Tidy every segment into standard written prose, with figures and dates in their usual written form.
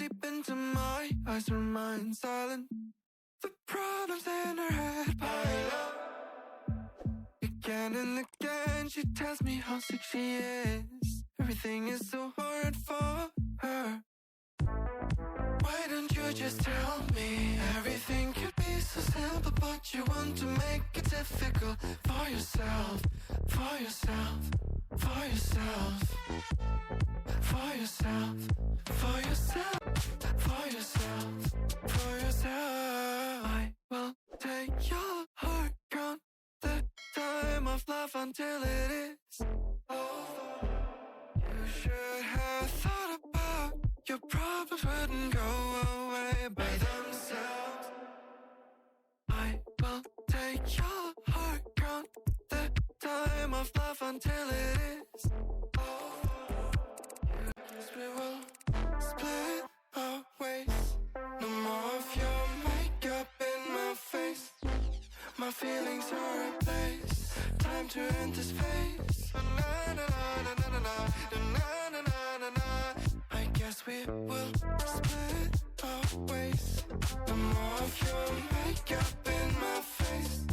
deep into my eyes, remain silent. The problems in her head pile up. Again and again she tells me how sick she is. Everything is so hard for her. Why don't you just tell me? Everything could be so simple, but you want to make it difficult for yourself, for yourself, for yourself, for yourself, for yourself, for yourself, for yourself. I will take your heart, count the time of love until it is over. You should have thought about your problems wouldn't go away by themselves. I will take your heart, count the time of love until it is over. Yes, we will split our ways. No more of your makeup in my face. My feelings are replaced. Time to end this phase. Na na na na na na na na na na na. I guess we will split our ways. No more of your makeup in my face.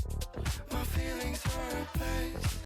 My feelings are replaced.